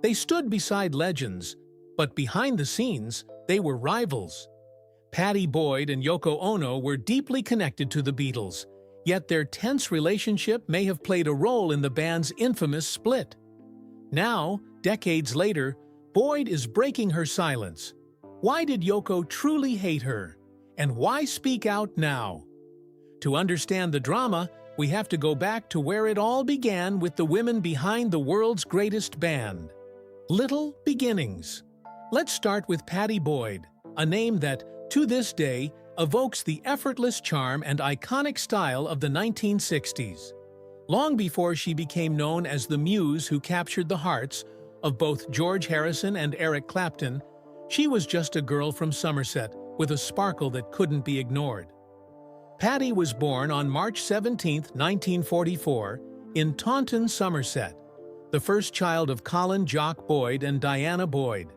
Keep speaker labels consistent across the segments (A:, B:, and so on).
A: They stood beside legends, but behind the scenes, they were rivals. Pattie Boyd and Yoko Ono were deeply connected to the Beatles, yet their tense relationship may have played a role in the band's infamous split. Now, decades later, Boyd is breaking her silence. Why did Yoko truly hate her? And why speak out now? To understand the drama, we have to go back to where it all began with the women behind the world's greatest band. Little beginnings. Let's start with Pattie Boyd, a name that, to this day, evokes the effortless charm and iconic style of the 1960s. Long before she became known as the muse who captured the hearts of both George Harrison and Eric Clapton, she was just a girl from Somerset with a sparkle that couldn't be ignored. Pattie was born on March 17, 1944, in Taunton, Somerset, the first child of Colin Jock Boyd and Diana Boyd.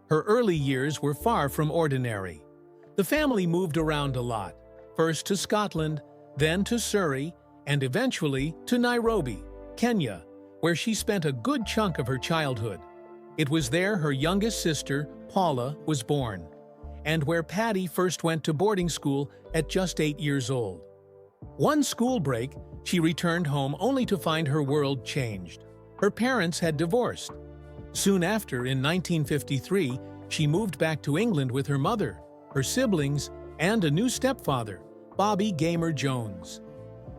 A: Her early years were far from ordinary. The family moved around a lot, first to Scotland, then to Surrey, and eventually to Nairobi, Kenya, where she spent a good chunk of her childhood. It was there her youngest sister, Paula, was born, and where Pattie first went to boarding school at just 8 years old. One school break, she returned home only to find her world changed. Her parents had divorced. Soon after, in 1953, she moved back to England with her mother, her siblings, and a new stepfather, Bobby Gamer Jones.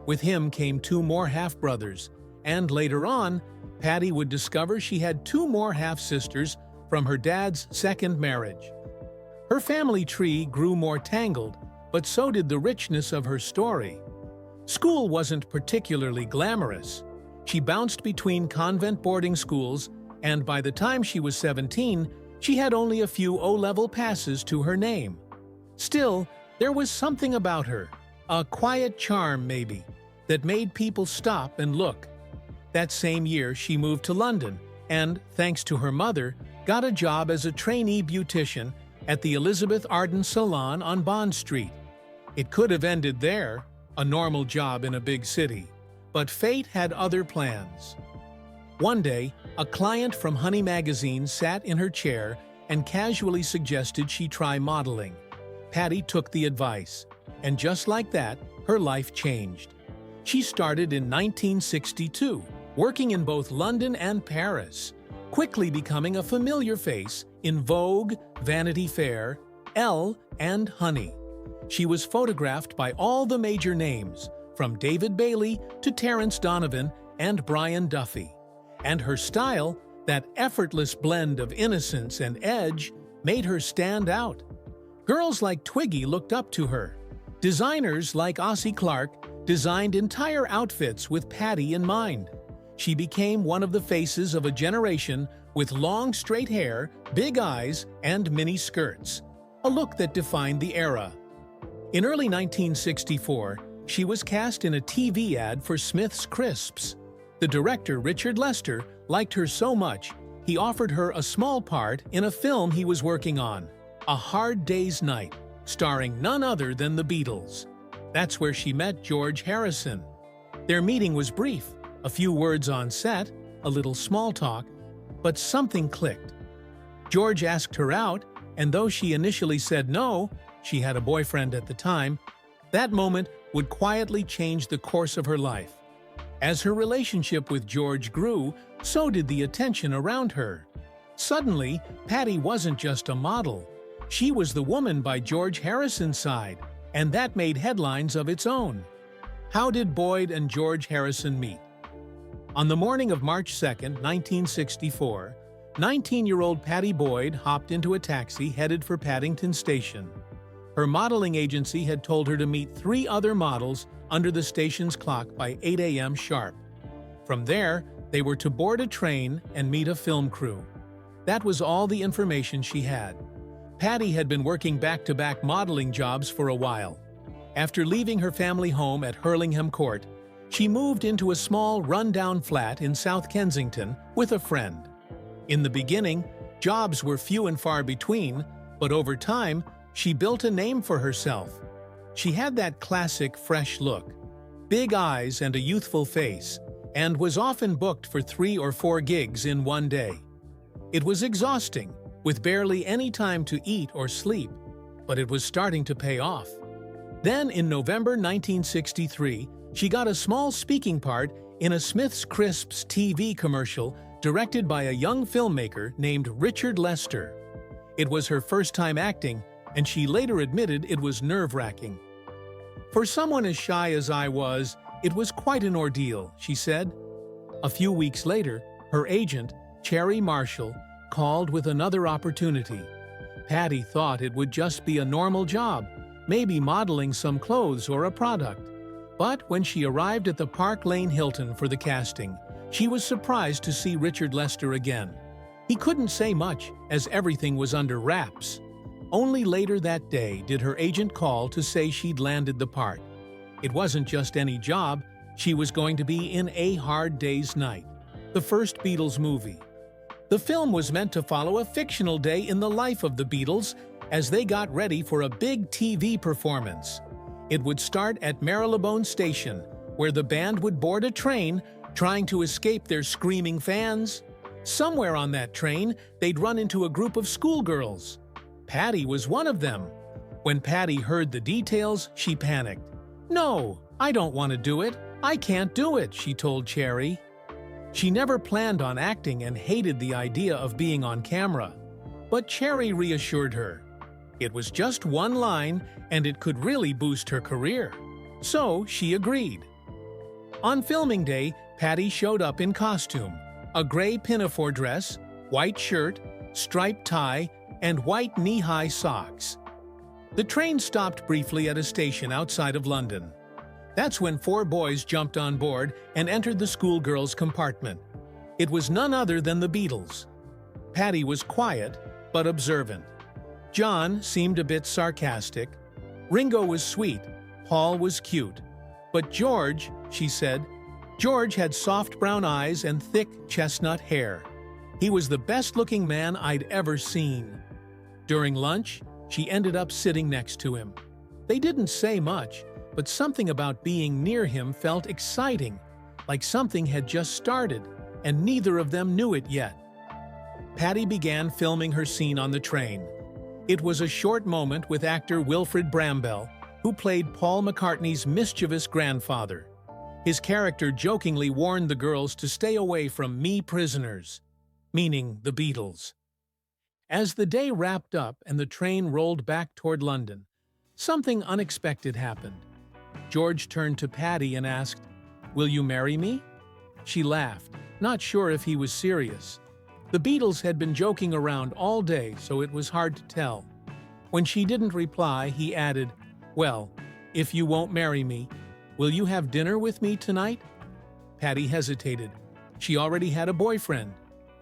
A: With him came 2 more half-brothers, and later on, Pattie would discover she had 2 more half-sisters from her dad's second marriage. Her family tree grew more tangled, but so did the richness of her story. School wasn't particularly glamorous. She bounced between convent boarding schools, and by the time she was 17, she had only a few O-level passes to her name. Still, there was something about her, a quiet charm maybe, that made people stop and look. That same year, she moved to London and, thanks to her mother, got a job as a trainee beautician at the Elizabeth Arden Salon on Bond Street. It could have ended there, a normal job in a big city, but fate had other plans. One day, a client from Honey magazine sat in her chair and casually suggested she try modeling. Pattie took the advice, and just like that, her life changed. She started in 1962, working in both London and Paris, quickly becoming a familiar face in Vogue, Vanity Fair, Elle, and Honey. She was photographed by all the major names, from David Bailey to Terence Donovan and Brian Duffy. And her style, that effortless blend of innocence and edge, made her stand out. Girls like Twiggy looked up to her. Designers like Ossie Clark designed entire outfits with Pattie in mind. She became one of the faces of a generation with long straight hair, big eyes, and mini skirts, a look that defined the era. In early 1964, she was cast in a TV ad for Smith's Crisps. The director, Richard Lester, liked her so much, he offered her a small part in a film he was working on, A Hard Day's Night, starring none other than the Beatles. That's where she met George Harrison. Their meeting was brief, a few words on set, a little small talk, but something clicked. George asked her out, and though she initially said no, she had a boyfriend at the time, that moment would quietly change the course of her life. As her relationship with George grew, so did the attention around her. Suddenly, Pattie wasn't just a model. She was the woman by George Harrison's side, and that made headlines of its own. How did Boyd and George Harrison meet? On the morning of March 2, 1964, 19-year-old Pattie Boyd hopped into a taxi headed for Paddington Station. Her modeling agency had told her to meet 3 other models under the station's clock by 8 a.m. sharp. From there, they were to board a train and meet a film crew. That was all the information she had. Pattie had been working back-to-back modeling jobs for a while. After leaving her family home at Hurlingham Court, she moved into a small, run-down flat in South Kensington with a friend. In the beginning, jobs were few and far between, but over time, she built a name for herself. She had that classic fresh look, big eyes and a youthful face, and was often booked for 3 or 4 gigs in one day. It was exhausting, with barely any time to eat or sleep, but it was starting to pay off. Then, in November 1963, she got a small speaking part in a Smith's Crisps TV commercial directed by a young filmmaker named Richard Lester. It was her first time acting, and she later admitted it was nerve-wracking. "For someone as shy as I was, it was quite an ordeal," she said. A few weeks later, her agent, Cherry Marshall, called with another opportunity. Pattie thought it would just be a normal job, maybe modeling some clothes or a product. But when she arrived at the Park Lane Hilton for the casting, she was surprised to see Richard Lester again. He couldn't say much, as everything was under wraps. Only later that day did her agent call to say she'd landed the part. It wasn't just any job, she was going to be in A Hard Day's Night, the first Beatles movie. The film was meant to follow a fictional day in the life of the Beatles as they got ready for a big TV performance. It would start at Marylebone Station, where the band would board a train trying to escape their screaming fans. Somewhere on that train, they'd run into a group of schoolgirls. Pattie was one of them. When Pattie heard the details, she panicked. "No, I don't want to do it. I can't do it," she told Cherry. She never planned on acting and hated the idea of being on camera. But Cherry reassured her. It was just one line, and it could really boost her career. So she agreed. On filming day, Pattie showed up in costume, a gray pinafore dress, white shirt, striped tie, and white knee-high socks. The train stopped briefly at a station outside of London. That's when 4 boys jumped on board and entered the schoolgirls' compartment. It was none other than the Beatles. Pattie was quiet, but observant. John seemed a bit sarcastic. Ringo was sweet. Paul was cute. But George, she said, George had soft brown eyes and thick chestnut hair. He was the best-looking man I'd ever seen. During lunch, she ended up sitting next to him. They didn't say much, but something about being near him felt exciting, like something had just started, and neither of them knew it yet. Pattie began filming her scene on the train. It was a short moment with actor Wilfrid Brambell, who played Paul McCartney's mischievous grandfather. His character jokingly warned the girls to stay away from me prisoners, meaning the Beatles. As the day wrapped up and the train rolled back toward London, something unexpected happened. George turned to Pattie and asked, "Will you marry me?" She laughed, not sure if he was serious. The Beatles had been joking around all day, so it was hard to tell. When she didn't reply, he added, "Well, if you won't marry me, will you have dinner with me tonight?" Pattie hesitated. She already had a boyfriend,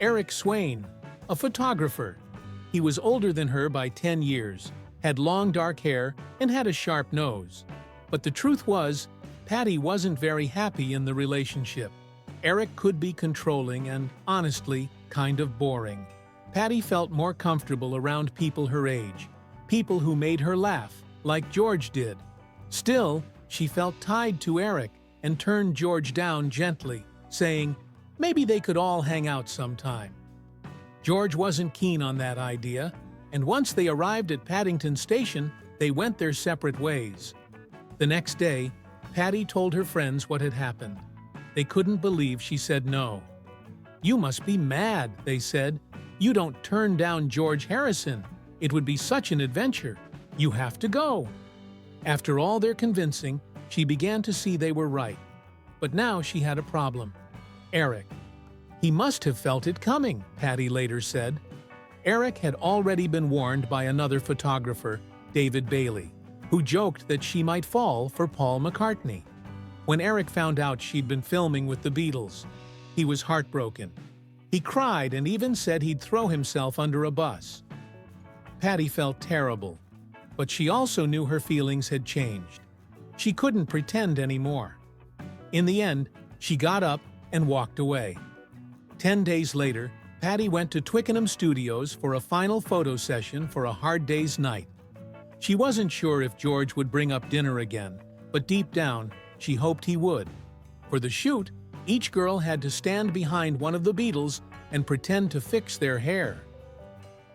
A: Eric Swain, a photographer. He was older than her by 10 years, had long dark hair, and had a sharp nose. But the truth was, Pattie wasn't very happy in the relationship. Eric could be controlling and, honestly, kind of boring. Pattie felt more comfortable around people her age, people who made her laugh, like George did. Still, she felt tied to Eric and turned George down gently, saying, maybe they could all hang out sometime. George wasn't keen on that idea, and once they arrived at Paddington Station, they went their separate ways. The next day, Pattie told her friends what had happened. They couldn't believe she said no. "You must be mad," they said. "You don't turn down George Harrison. It would be such an adventure. You have to go." After all their convincing, she began to see they were right. But now she had a problem. Eric. He must have felt it coming, Pattie later said. Eric had already been warned by another photographer, David Bailey, who joked that she might fall for Paul McCartney. When Eric found out she'd been filming with the Beatles, he was heartbroken. He cried and even said he'd throw himself under a bus. Pattie felt terrible, but she also knew her feelings had changed. She couldn't pretend anymore. In the end, she got up and walked away. 10 days later, Pattie went to Twickenham Studios for a final photo session for A Hard Day's Night. She wasn't sure if George would bring up dinner again, but deep down, she hoped he would. For the shoot, each girl had to stand behind one of the Beatles and pretend to fix their hair.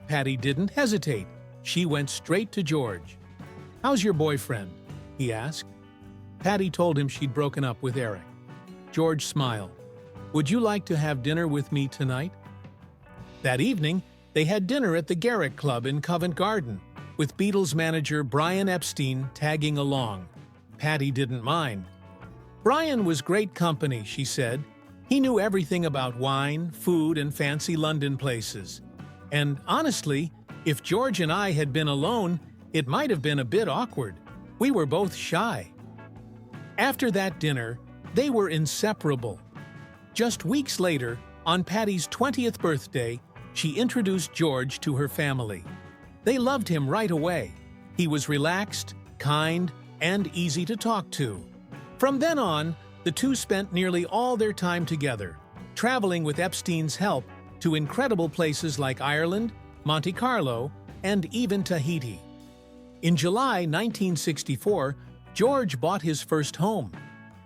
A: Pattie didn't hesitate. She went straight to George. "How's your boyfriend?" he asked. Pattie told him she'd broken up with Eric. George smiled. "Would you like to have dinner with me tonight?" That evening, they had dinner at the Garrick Club in Covent Garden, with Beatles manager Brian Epstein tagging along. Pattie didn't mind. "Brian was great company," she said. "He knew everything about wine, food, and fancy London places. And honestly, if George and I had been alone, it might have been a bit awkward. We were both shy." After that dinner, they were inseparable. Just weeks later, on Pattie's 20th birthday, she introduced George to her family. They loved him right away. He was relaxed, kind, and easy to talk to. From then on, the two spent nearly all their time together, traveling with Epstein's help to incredible places like Ireland, Monte Carlo, and even Tahiti. In July 1964, George bought his first home.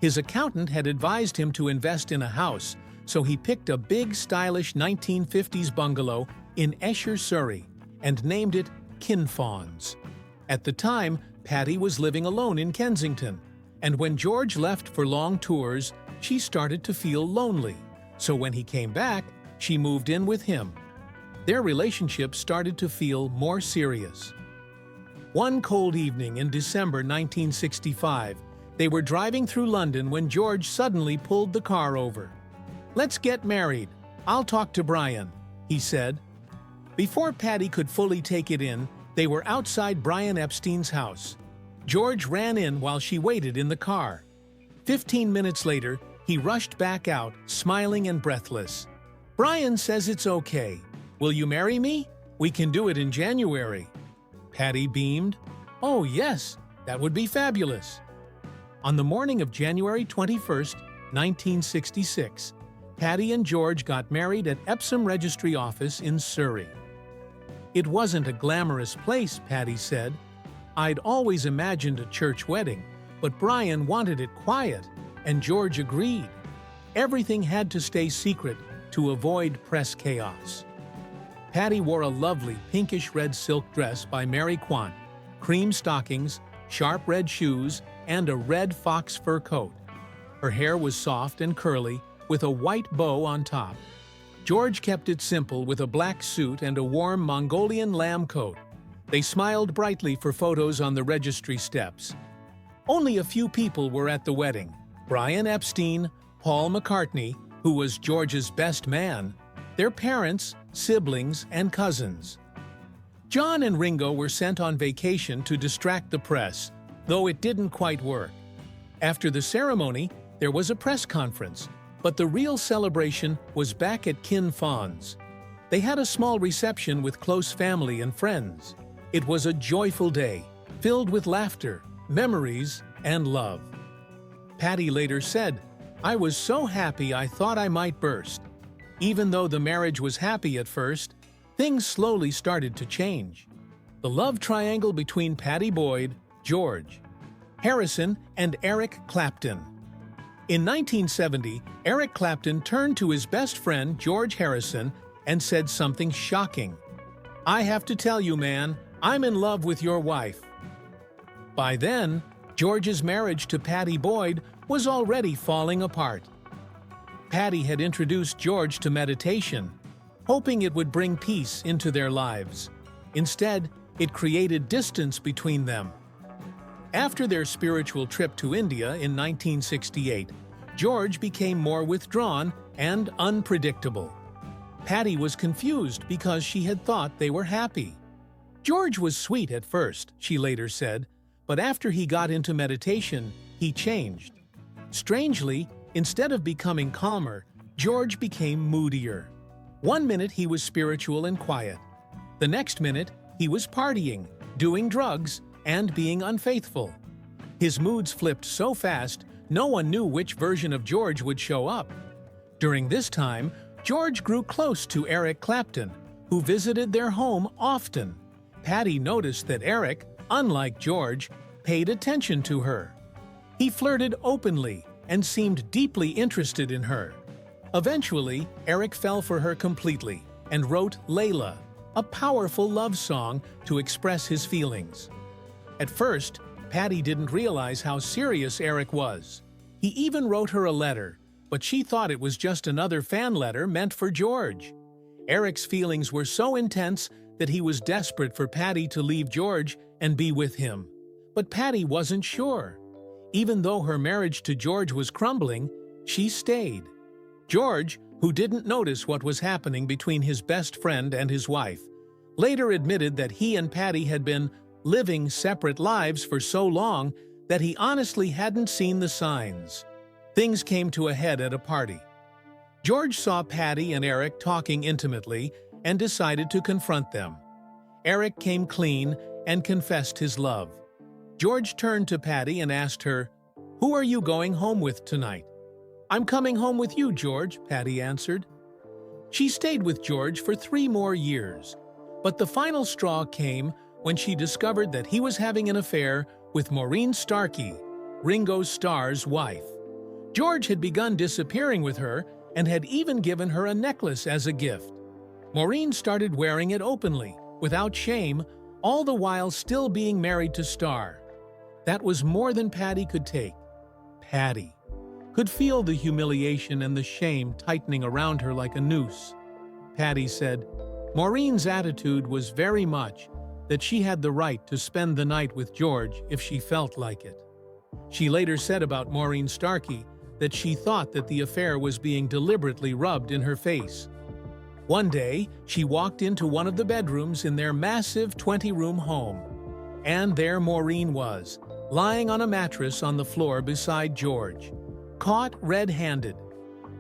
A: His accountant had advised him to invest in a house, so he picked a big, stylish 1950s bungalow in Esher, Surrey, and named it Kinfauns. At the time, Pattie was living alone in Kensington, and when George left for long tours, she started to feel lonely. So when he came back, she moved in with him. Their relationship started to feel more serious. One cold evening in December 1965, they were driving through London when George suddenly pulled the car over. "Let's get married. I'll talk to Brian," he said. Before Pattie could fully take it in, they were outside Brian Epstein's house. George ran in while she waited in the car. 15 minutes later, he rushed back out, smiling and breathless. "Brian says it's okay. Will you marry me? We can do it in January." Pattie beamed. "Oh yes, that would be fabulous." On the morning of January 21st, 1966, Pattie and George got married at Epsom Registry Office in Surrey. "It wasn't a glamorous place," Pattie said. "I'd always imagined a church wedding, but Brian wanted it quiet, and George agreed. Everything had to stay secret to avoid press chaos." Pattie wore a lovely pinkish-red silk dress by Mary Quant, cream stockings, sharp red shoes, and a red fox fur coat. Her hair was soft and curly, with a white bow on top. George kept it simple with a black suit and a warm Mongolian lamb coat. They smiled brightly for photos on the registry steps. Only a few people were at the wedding: Brian Epstein, Paul McCartney, who was George's best man, their parents, siblings, and cousins. John and Ringo were sent on vacation to distract the press, though it didn't quite work. After the ceremony, there was a press conference, but the real celebration was back at Kinfauns. They had a small reception with close family and friends. It was a joyful day, filled with laughter, memories, and love. Pattie later said, "I was so happy I thought I might burst." Even though the marriage was happy at first, things slowly started to change. The love triangle between Pattie Boyd, George Harrison, and Eric Clapton. In 1970, Eric Clapton turned to his best friend, George Harrison, and said something shocking. "I have to tell you, man, I'm in love with your wife." By then, George's marriage to Pattie Boyd was already falling apart. Pattie had introduced George to meditation, hoping it would bring peace into their lives. Instead, it created distance between them. After their spiritual trip to India in 1968, George became more withdrawn and unpredictable. Pattie was confused because she had thought they were happy. "George was sweet at first," she later said, "but after he got into meditation, he changed." Strangely, instead of becoming calmer, George became moodier. One minute he was spiritual and quiet. The next minute, he was partying, doing drugs, and being unfaithful. His moods flipped so fast, no one knew which version of George would show up. During this time, George grew close to Eric Clapton, who visited their home often. Pattie noticed that Eric, unlike George, paid attention to her. He flirted openly and seemed deeply interested in her. Eventually, Eric fell for her completely and wrote Layla, a powerful love song to express his feelings. At first, Pattie didn't realize how serious Eric was. He even wrote her a letter, but she thought it was just another fan letter meant for George. Eric's feelings were so intense that he was desperate for Pattie to leave George and be with him. But Pattie wasn't sure. Even though her marriage to George was crumbling, she stayed. George, who didn't notice what was happening between his best friend and his wife, later admitted that he and Pattie had been living separate lives for so long that he honestly hadn't seen the signs. Things came to a head at a party. George saw Pattie and Eric talking intimately and decided to confront them. Eric came clean and confessed his love. George turned to Pattie and asked her, "Who are you going home with tonight?" "I'm coming home with you, George," Pattie answered. She stayed with George for 3 more years, but the final straw came when she discovered that he was having an affair with Maureen Starkey, Ringo Starr's wife. George had begun disappearing with her and had even given her a necklace as a gift. Maureen started wearing it openly, without shame, all the while still being married to Starr. That was more than Pattie could take. Pattie could feel the humiliation and the shame tightening around her like a noose. Pattie said, Maureen's attitude was very much that she had the right to spend the night with George if she felt like it. She later said about Maureen Starkey that she thought that the affair was being deliberately rubbed in her face. One day, she walked into one of the bedrooms in their massive 20-room home, and there Maureen was, lying on a mattress on the floor beside George, caught red-handed.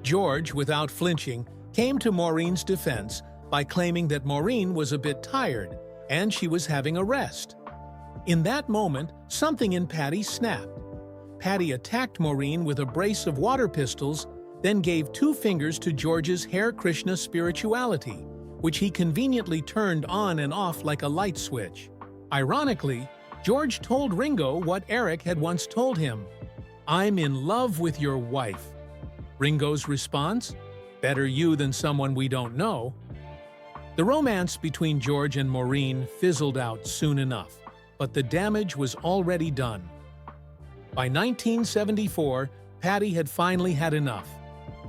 A: George, without flinching, came to Maureen's defense by claiming that Maureen was a bit tired and she was having a rest. In that moment, something in Pattie snapped. Pattie attacked Maureen with a brace of water pistols, then gave 2 fingers to George's Hare Krishna spirituality, which he conveniently turned on and off like a light switch. Ironically, George told Ringo what Eric had once told him, "I'm in love with your wife." Ringo's response? "Better you than someone we don't know." The romance between George and Maureen fizzled out soon enough, but the damage was already done. By 1974, Pattie had finally had enough.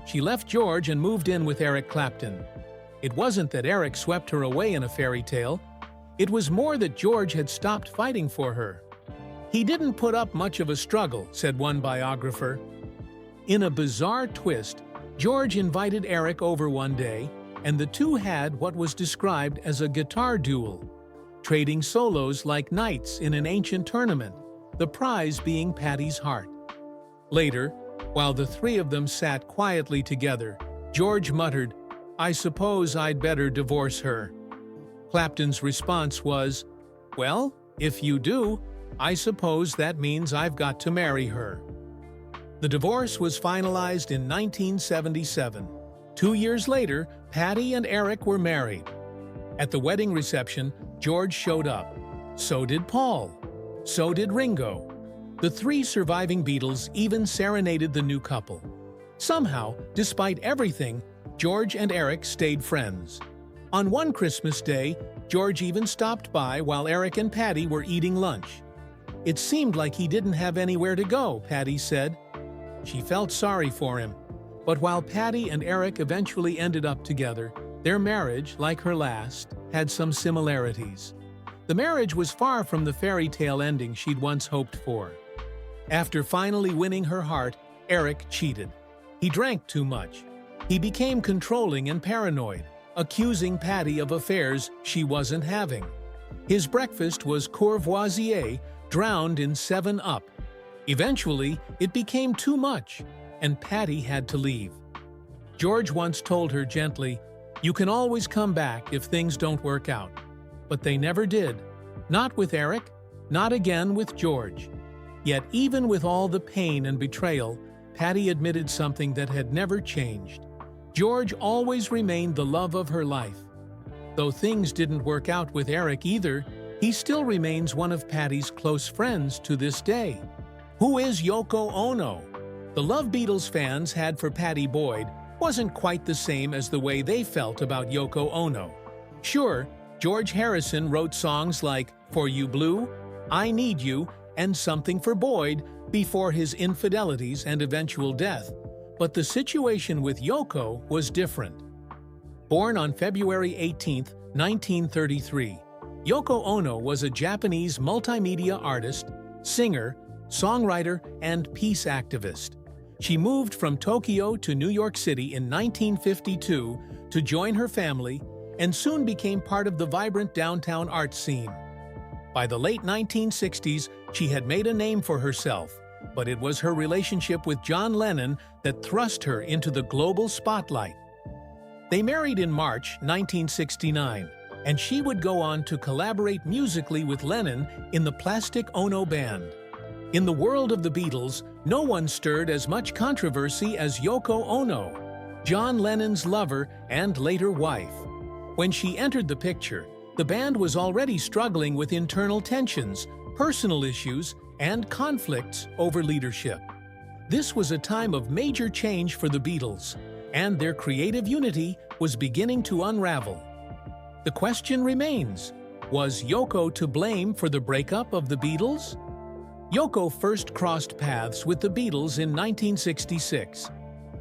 A: She left George and moved in with Eric Clapton. It wasn't that Eric swept her away in a fairy tale. It was more that George had stopped fighting for her. "He didn't put up much of a struggle," said one biographer. In a bizarre twist, George invited Eric over one day, and the two had what was described as a guitar duel, trading solos like knights in an ancient tournament, the prize being Pattie's heart. Later, while the 3 of them sat quietly together, George muttered, "I suppose I'd better divorce her." Clapton's response was, "Well, if you do, I suppose that means I've got to marry her." The divorce was finalized in 1977. 2 years later, Pattie and Eric were married. At the wedding reception, George showed up. So did Paul. So did Ringo. The 3 surviving Beatles even serenaded the new couple. Somehow, despite everything, George and Eric stayed friends. On one Christmas day, George even stopped by while Eric and Pattie were eating lunch. "It seemed like he didn't have anywhere to go," Pattie said. She felt sorry for him. But while Pattie and Eric eventually ended up together, their marriage, like her last, had some similarities. The marriage was far from the fairy tale ending she'd once hoped for. After finally winning her heart, Eric cheated. He drank too much. He became controlling and paranoid, accusing Pattie of affairs she wasn't having. His breakfast was Courvoisier drowned in 7-Up. Eventually, it became too much, and Pattie had to leave. George once told her gently, "You can always come back if things don't work out." But they never did. Not with Eric, not again with George. Yet even with all the pain and betrayal, Pattie admitted something that had never changed. George always remained the love of her life. Though things didn't work out with Eric either, he still remains one of Pattie's close friends to this day. Who is Yoko Ono? The love Beatles fans had for Pattie Boyd wasn't quite the same as the way they felt about Yoko Ono. Sure, George Harrison wrote songs like For You Blue, I Need You, and Something for Boyd before his infidelities and eventual death, but the situation with Yoko was different. Born on February 18, 1933, Yoko Ono was a Japanese multimedia artist, singer, songwriter, and peace activist. She moved from Tokyo to New York City in 1952 to join her family and soon became part of the vibrant downtown art scene. By the late 1960s, she had made a name for herself, but it was her relationship with John Lennon that thrust her into the global spotlight. They married in March 1969, and she would go on to collaborate musically with Lennon in the Plastic Ono Band. In the world of the Beatles, no one stirred as much controversy as Yoko Ono, John Lennon's lover and later wife. When she entered the picture, the band was already struggling with internal tensions, personal issues, and conflicts over leadership. This was a time of major change for the Beatles, and their creative unity was beginning to unravel. The question remains, was Yoko to blame for the breakup of the Beatles? Yoko first crossed paths with the Beatles in 1966.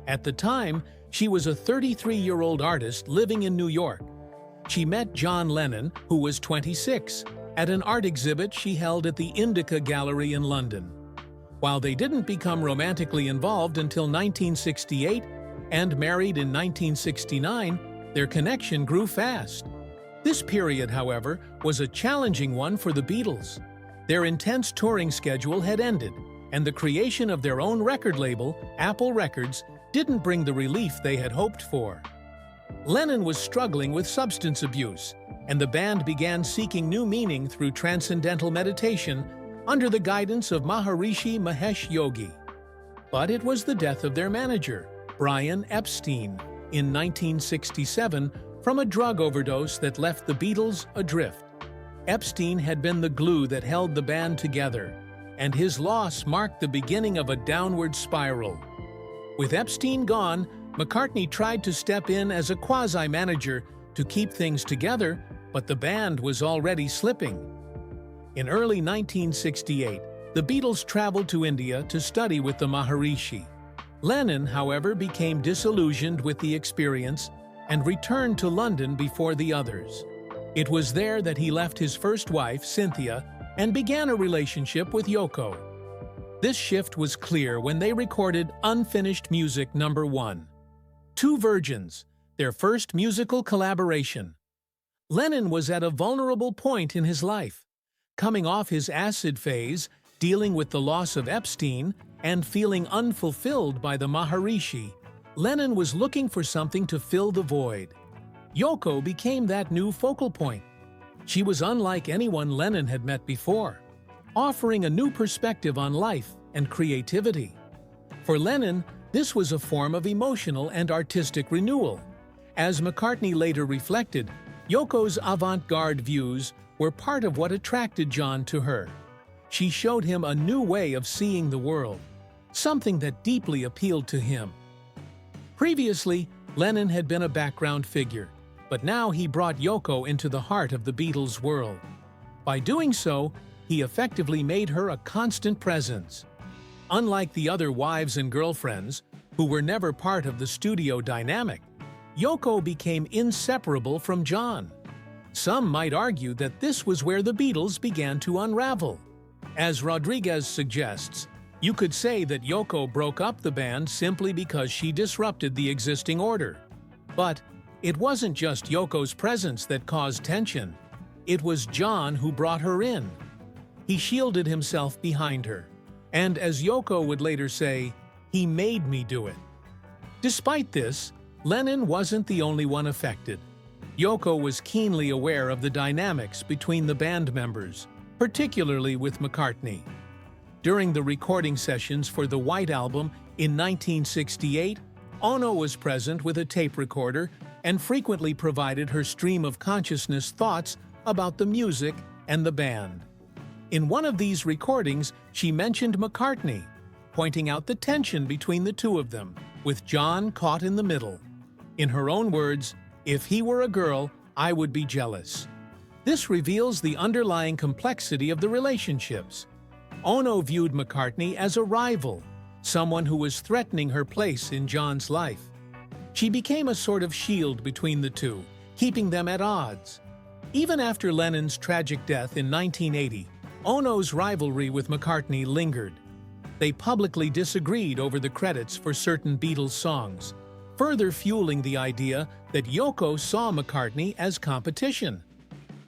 A: At the time, she was a 33-year-old artist living in New York. She met John Lennon, who was 26, at an art exhibit she held at the Indica Gallery in London. While they didn't become romantically involved until 1968 and married in 1969, their connection grew fast. This period, however, was a challenging one for the Beatles. Their intense touring schedule had ended, and the creation of their own record label, Apple Records, didn't bring the relief they had hoped for. Lennon was struggling with substance abuse, and the band began seeking new meaning through transcendental meditation under the guidance of Maharishi Mahesh Yogi. But it was the death of their manager, Brian Epstein, in 1967 from a drug overdose that left the Beatles adrift. Epstein had been the glue that held the band together, and his loss marked the beginning of a downward spiral. With Epstein gone, McCartney tried to step in as a quasi-manager to keep things together, but the band was already slipping. In early 1968, the Beatles traveled to India to study with the Maharishi. Lennon, however, became disillusioned with the experience and returned to London before the others. It was there that he left his first wife, Cynthia, and began a relationship with Yoko. This shift was clear when they recorded Unfinished Music No. 1. Two Virgins, their first musical collaboration. Lennon was at a vulnerable point in his life, coming off his acid phase, dealing with the loss of Epstein, and feeling unfulfilled by the Maharishi. Lennon was looking for something to fill the void. Yoko became that new focal point. She was unlike anyone Lennon had met before, offering a new perspective on life and creativity. For Lennon, this was a form of emotional and artistic renewal. As McCartney later reflected, Yoko's avant-garde views were part of what attracted John to her. She showed him a new way of seeing the world, something that deeply appealed to him. Previously, Lennon had been a background figure, but now he brought Yoko into the heart of the Beatles' world. By doing so, he effectively made her a constant presence. Unlike the other wives and girlfriends, who were never part of the studio dynamic, Yoko became inseparable from John. Some might argue that this was where the Beatles began to unravel. As Rodriguez suggests, you could say that Yoko broke up the band simply because she disrupted the existing order. But it wasn't just Yoko's presence that caused tension. It was John who brought her in. He shielded himself behind her, and as Yoko would later say, he made me do it. Despite this, Lennon wasn't the only one affected. Yoko was keenly aware of the dynamics between the band members, particularly with McCartney. During the recording sessions for the White Album in 1968, Ono was present with a tape recorder and frequently provided her stream of consciousness thoughts about the music and the band. In one of these recordings, she mentioned McCartney, pointing out the tension between the two of them. with John caught in the middle. In her own words, "If he were a girl, I would be jealous." This reveals the underlying complexity of the relationships. Ono viewed McCartney as a rival, someone who was threatening her place in John's life. She became a sort of shield between the two, keeping them at odds. Even after Lennon's tragic death in 1980, Ono's rivalry with McCartney lingered. They publicly disagreed over the credits for certain Beatles songs, further fueling the idea that Yoko saw McCartney as competition.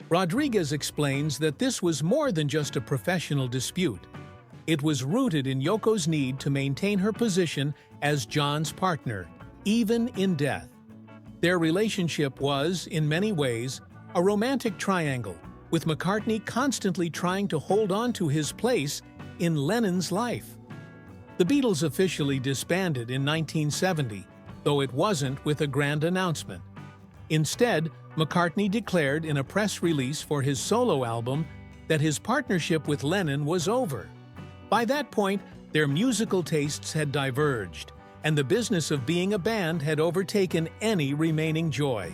A: Rodriguez explains that this was more than just a professional dispute. It was rooted in Yoko's need to maintain her position as John's partner, even in death. Their relationship was, in many ways, a romantic triangle, with McCartney constantly trying to hold on to his place in Lennon's life. The Beatles officially disbanded in 1970, though it wasn't with a grand announcement. Instead, McCartney declared in a press release for his solo album that his partnership with Lennon was over. By that point, their musical tastes had diverged, and the business of being a band had overtaken any remaining joy.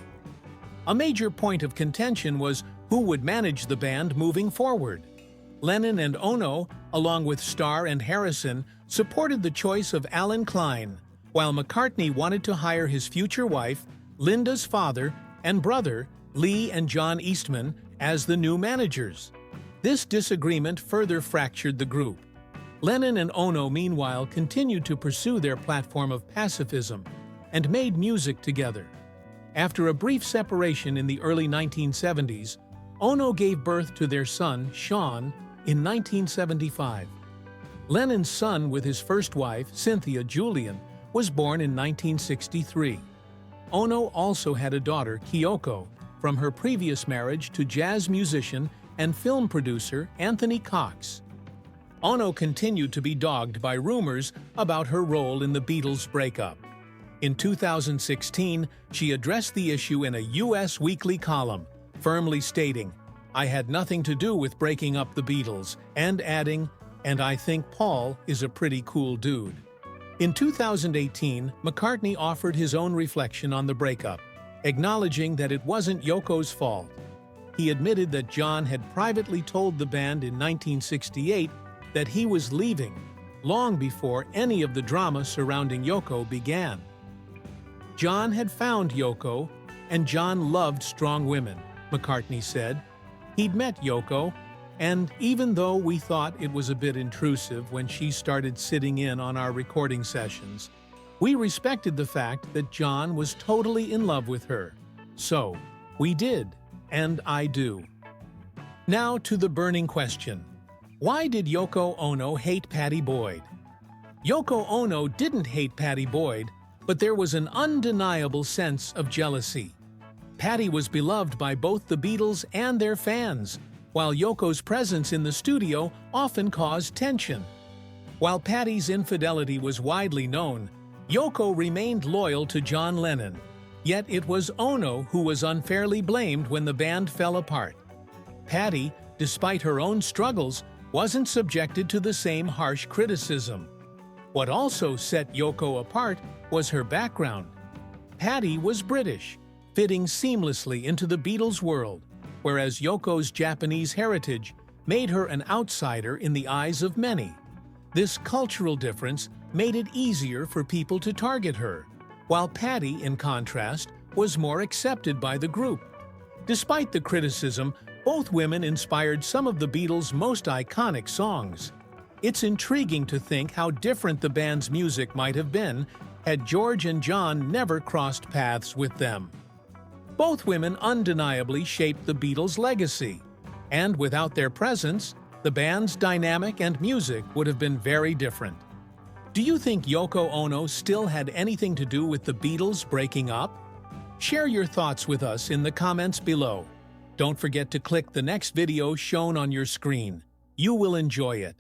A: A major point of contention was who would manage the band moving forward. Lennon and Ono, along with Starr and Harrison, supported the choice of Alan Klein, while McCartney wanted to hire his future wife, Linda's father, and brother, Lee and John Eastman, as the new managers. This disagreement further fractured the group. Lennon and Ono, meanwhile, continued to pursue their platform of pacifism and made music together. After a brief separation in the early 1970s, Ono gave birth to their son, Sean, in 1975. Lennon's son with his first wife, Cynthia Julian, was born in 1963. Ono also had a daughter, Kyoko, from her previous marriage to jazz musician and film producer Anthony Cox. Ono continued to be dogged by rumors about her role in the Beatles' breakup. In 2016, she addressed the issue in a U.S. weekly column, firmly stating, "I had nothing to do with breaking up the Beatles," and adding, "And I think Paul is a pretty cool dude." In 2018, McCartney offered his own reflection on the breakup, acknowledging that it wasn't Yoko's fault. He admitted that John had privately told the band in 1968 that he was leaving, long before any of the drama surrounding Yoko began. John had found Yoko, and John loved strong women, McCartney said. He'd met Yoko, and even though we thought it was a bit intrusive when she started sitting in on our recording sessions, we respected the fact that John was totally in love with her. So, we did, and I do. Now to the burning question. Why did Yoko Ono hate Pattie Boyd? Yoko Ono didn't hate Pattie Boyd, but there was an undeniable sense of jealousy. Pattie was beloved by both the Beatles and their fans, while Yoko's presence in the studio often caused tension. While Pattie's infidelity was widely known, Yoko remained loyal to John Lennon, yet it was Ono who was unfairly blamed when the band fell apart. Pattie, despite her own struggles, wasn't subjected to the same harsh criticism. What also set Yoko apart was her background. Pattie was British, fitting seamlessly into the Beatles' world, whereas Yoko's Japanese heritage made her an outsider in the eyes of many. This cultural difference made it easier for people to target her, while Pattie, in contrast, was more accepted by the group. Despite the criticism, both women inspired some of the Beatles' most iconic songs. It's intriguing to think how different the band's music might have been had George and John never crossed paths with them. Both women undeniably shaped the Beatles' legacy, and without their presence, the band's dynamic and music would have been very different. Do you think Yoko Ono still had anything to do with the Beatles breaking up? Share your thoughts with us in the comments below. Don't forget to click the next video shown on your screen. You will enjoy it.